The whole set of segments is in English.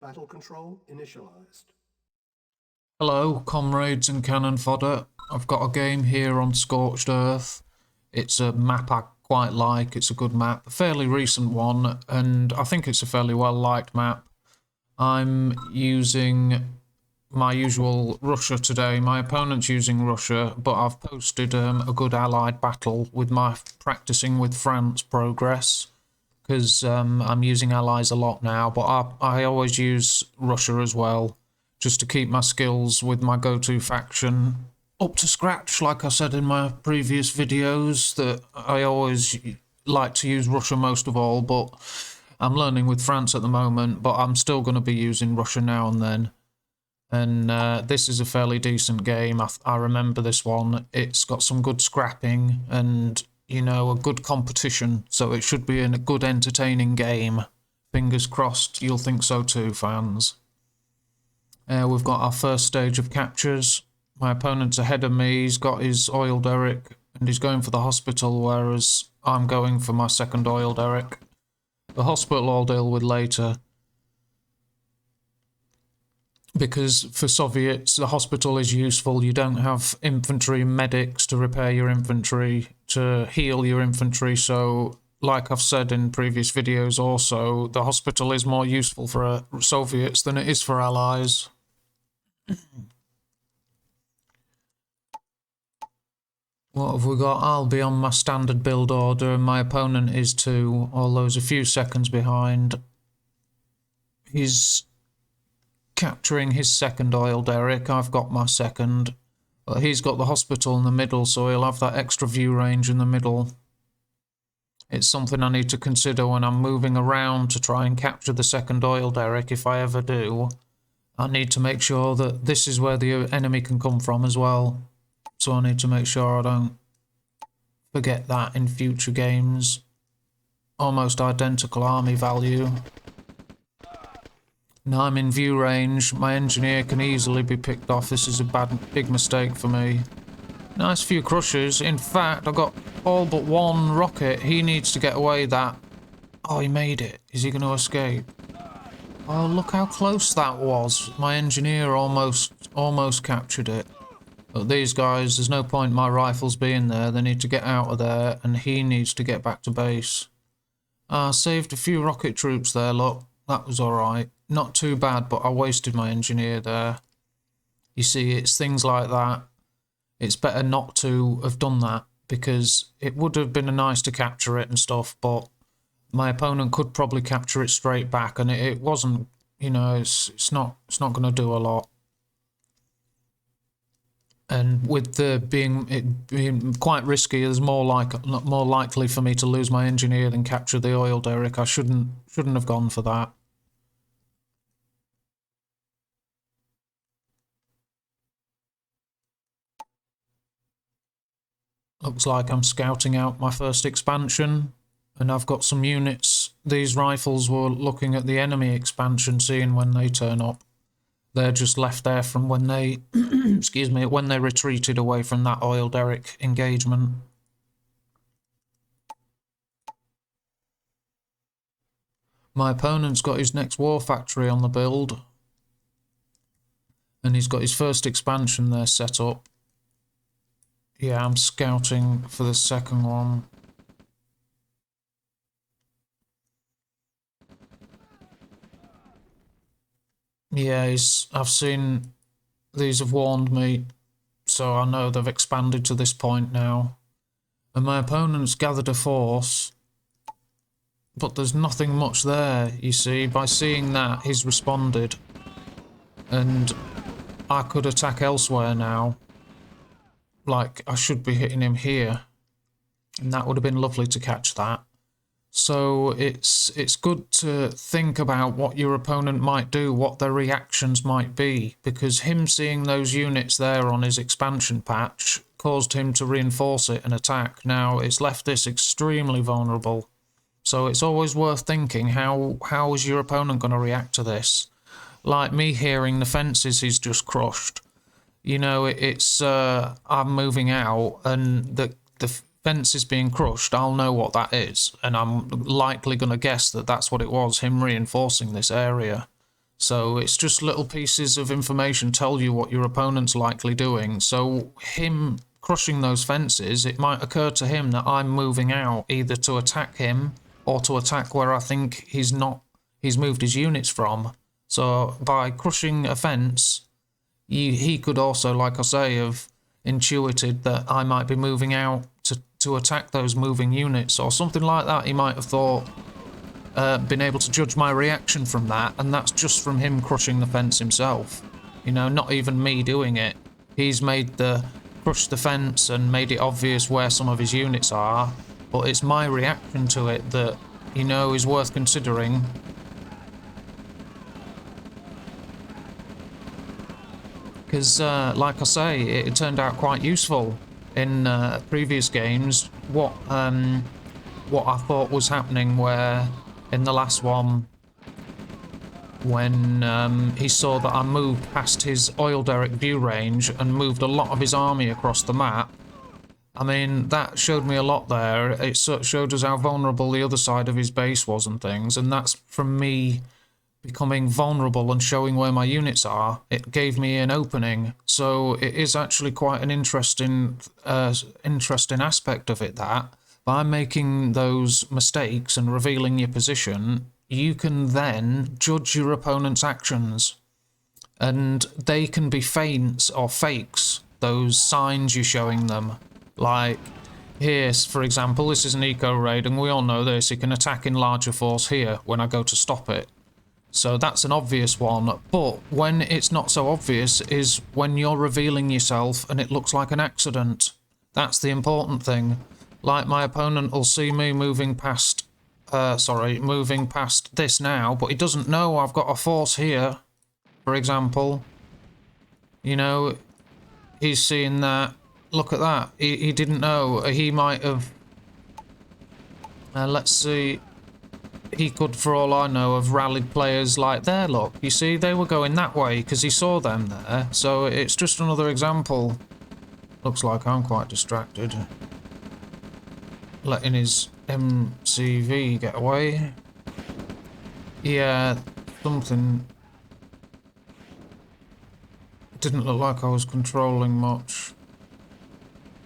Battle control initialized. Hello, comrades and cannon fodder. I've got a game here on Scorched Earth. It's a map I quite like. It's a good map, a fairly recent one, and I think it's a fairly well-liked map. I'm using my usual Russia today. My opponent's using Russia, but I've posted a good allied battle with my practicing with France progress, because I'm using allies a lot now, but I always use Russia as well, just to keep my skills with my go-to faction up to scratch. Like I said in my previous videos, that I always like to use Russia most of all, but I'm learning with France at the moment, but I'm still going to be using Russia now and then. And this is a fairly decent game. I remember this one. It's got some good scrapping and, you know, a good competition, so it should be a good entertaining game. Fingers crossed you'll think so too, fans. We've got our first stage of captures. My opponent's ahead of me. He's got his oil derrick and he's going for the hospital, whereas I'm going for my second oil derrick. The hospital I'll deal with later, because for Soviets the hospital is useful. You don't have infantry medics to repair your infantry, to heal your infantry, so like I've said in previous videos also, the hospital is more useful for Soviets than it is for Allies. What have we got? I'll be on my standard build order and my opponent is too, although he's a few seconds behind. He's capturing his second oil derrick. I've got my second. But he's got the hospital in the middle, so he'll have that extra view range in the middle. It's something I need to consider when I'm moving around to try and capture the second oil derrick, if I ever do. I need to make sure that this is where the enemy can come from as well. So I need to make sure I don't forget that in future games. Almost identical army value. Now I'm in view range. My engineer can easily be picked off. This is a big mistake for me. Nice few crushes. In fact, I got all but one rocket. He needs to get away that. Oh, he made it. Is he going to escape? Oh, look how close that was. My engineer almost captured it. But these guys, there's no point my rifles being there. They need to get out of there, and he needs to get back to base. Saved a few rocket troops there, look. That was alright. Not too bad, but I wasted my engineer there. You see, it's things like that. It's better not to have done that, because it would have been nice to capture it and stuff, but my opponent could probably capture it straight back, and it wasn't, you know, it's not going to do a lot. And with it being quite risky, there's more likely for me to lose my engineer than capture the oil derrick. I shouldn't have gone for that. Looks like I'm scouting out my first expansion, and I've got some units. These rifles were looking at the enemy expansion, seeing when they turn up. They're just left there from when they, excuse me, when they retreated away from that oil derrick engagement. My opponent's got his next war factory on the build, and he's got his first expansion there set up. Yeah, I'm scouting for the second one. Yeah, I've seen these have warned me, so I know they've expanded to this point now. And my opponent's gathered a force, but there's nothing much there, you see. By seeing that, he's responded. And I could attack elsewhere now. Like, I should be hitting him here. And that would have been lovely to catch that. So it's good to think about what your opponent might do, what their reactions might be, because him seeing those units there on his expansion patch caused him to reinforce it and attack. Now it's left this extremely vulnerable. So it's always worth thinking, how is your opponent going to react to this? Like me hearing the fences he's just crushed. You know, I'm moving out and the fence is being crushed. I'll know what that is, and I'm likely going to guess that that's what it was, him reinforcing this area. So it's just little pieces of information tell you what your opponent's likely doing. So him crushing those fences, it might occur to him that I'm moving out either to attack him or to attack where I think he's moved his units from. So by crushing a fence, he could also, like I say, have intuited that I might be moving out to attack those moving units or something like that. He might have thought, been able to judge my reaction from that, and that's just from him crushing the fence himself. You know, not even me doing it. He's crushed the fence and made it obvious where some of his units are, but it's my reaction to it that, you know, is worth considering. Because, like I say, it turned out quite useful in previous games. What I thought was happening, where in the last one, when he saw that I moved past his oil derrick view range and moved a lot of his army across the map, I mean, that showed me a lot there. It showed us how vulnerable the other side of his base was and things, and that's from me becoming vulnerable and showing where my units are. It gave me an opening, so it is actually quite an interesting aspect of it, that by making those mistakes and revealing your position, you can then judge your opponent's actions, and they can be feints or fakes, those signs you're showing them. Like here, for example, this is an eco raid, and we all know this. It can attack in larger force here when I go to stop it. So that's an obvious one, but when it's not so obvious is when you're revealing yourself and it looks like an accident. That's the important thing. Like, my opponent will see me moving past this now, but he doesn't know I've got a force here, for example. You know, he's seeing that. Look at that. He didn't know. He might have... let's see... He could, for all I know, have rallied players like there, look. You see, they were going that way because he saw them there. So it's just another example. Looks like I'm quite distracted. Letting his MCV get away. Yeah, something... Didn't look like I was controlling much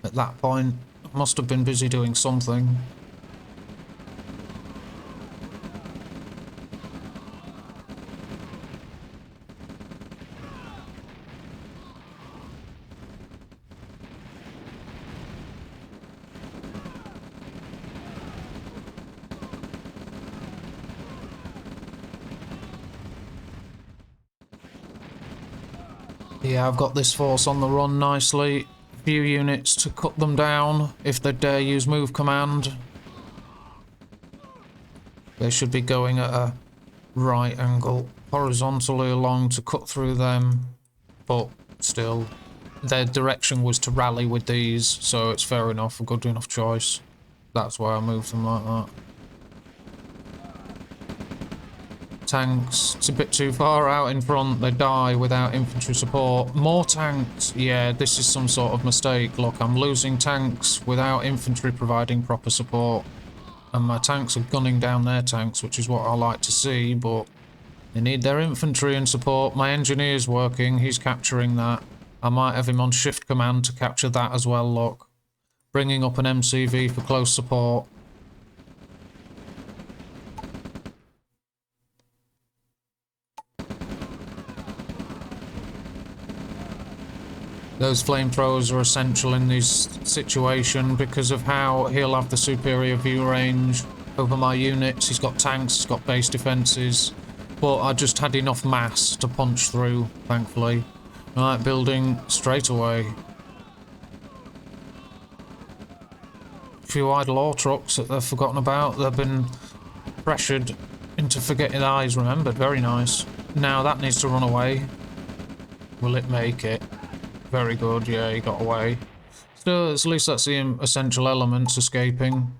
at that point. Must have been busy doing something. Yeah, I've got this force on the run nicely. Few units to cut them down if they dare use move command. They should be going at a right angle horizontally along to cut through them, but still, their direction was to rally with these, so it's fair enough, a good enough choice. That's why I moved them like that. Tanks, it's a bit too far out in front, they die without infantry support. More tanks, yeah, this is some sort of mistake. Look, I'm losing tanks without infantry providing proper support. And my tanks are gunning down their tanks, which is what I like to see, but they need their infantry and support. My engineer's working, he's capturing that. I might have him on shift command to capture that as well, look. Bringing up an MCV for close support. Those flamethrowers are essential in this situation because of how he'll have the superior view range over my units. He's got tanks, he's got base defences, but I just had enough mass to punch through, thankfully. Right, building straight away. A few idle ore trucks that they've forgotten about. They've been pressured into forgetting eyes remembered. Very nice. Now that needs to run away. Will it make it? Very good, yeah, he got away. Still, at least that's the essential elements escaping.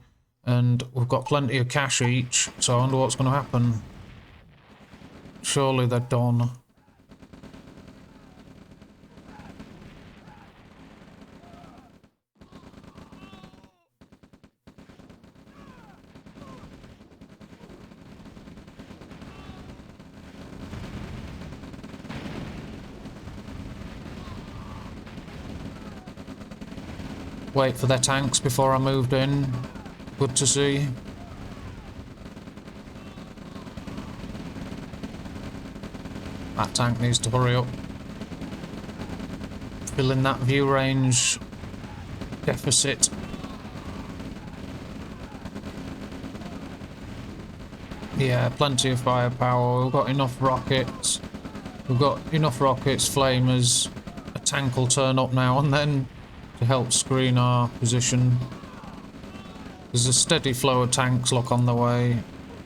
And we've got plenty of cash each, so I wonder what's going to happen. Surely they're done. wait for their tanks before I moved in. Good to see. That tank needs to hurry up. Filling that view range deficit. Yeah, plenty of firepower. We've got enough rockets. We've got enough rockets, flamers. A tank will turn up now and then to help screen our position. There's a steady flow of tanks, look, on the way.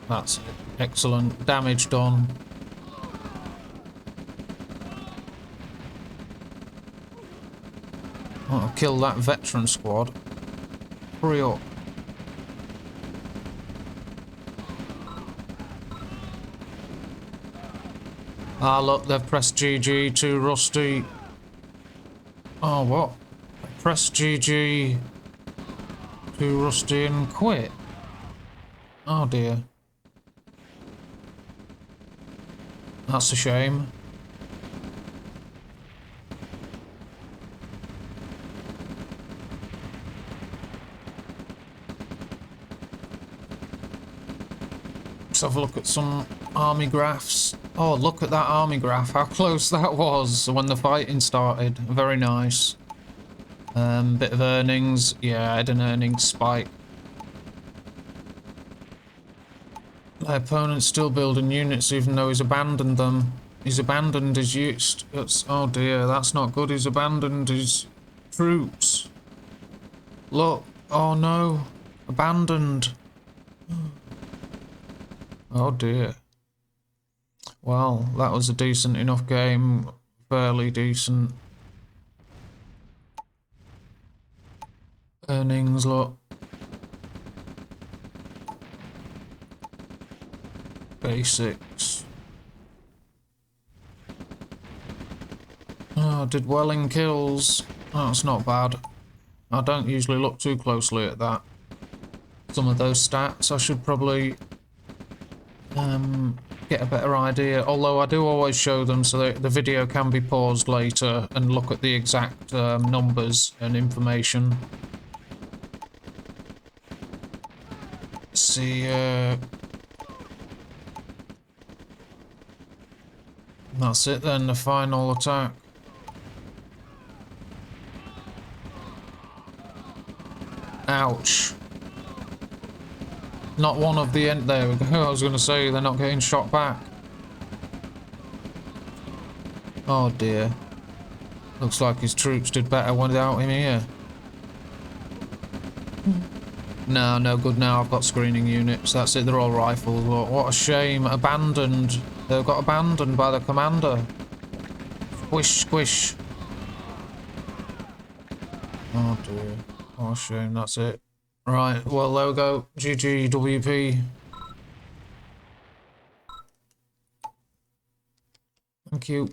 That's excellent. Damage done. I'll kill that veteran squad. Hurry up. Ah, look, they've pressed GG, too rusty. Oh, what? They pressed GG, too rusty, and quit. Oh dear. That's a shame. Let's have a look at some army graphs. Oh, look at that army graph, how close that was when the fighting started. Very nice. Bit of earnings. Yeah, I had an earnings spike. My opponent's still building units even though he's abandoned them. He's abandoned his units. Oh dear, that's not good. He's abandoned his troops. Look. Oh no. Abandoned. Oh dear. Well, that was a decent enough game. Fairly decent. Earnings, look. Basics. Oh, did well in kills. That's not bad. I don't usually look too closely at that. Some of those stats I should probably get a better idea. Although I do always show them so that the video can be paused later and look at the exact numbers and information. Let's see. That's it then, the final attack. Ouch. Not one of the end. There we go. I was going to say they're not getting shot back. Oh dear. Looks like his troops did better without him here. No, no good now. I've got screening units. That's it. They're all rifles. What a shame. Abandoned. They got abandoned by the commander. Squish, squish. Oh dear. What a shame. That's it. Right. Well, there we go. GG, WP. Thank you.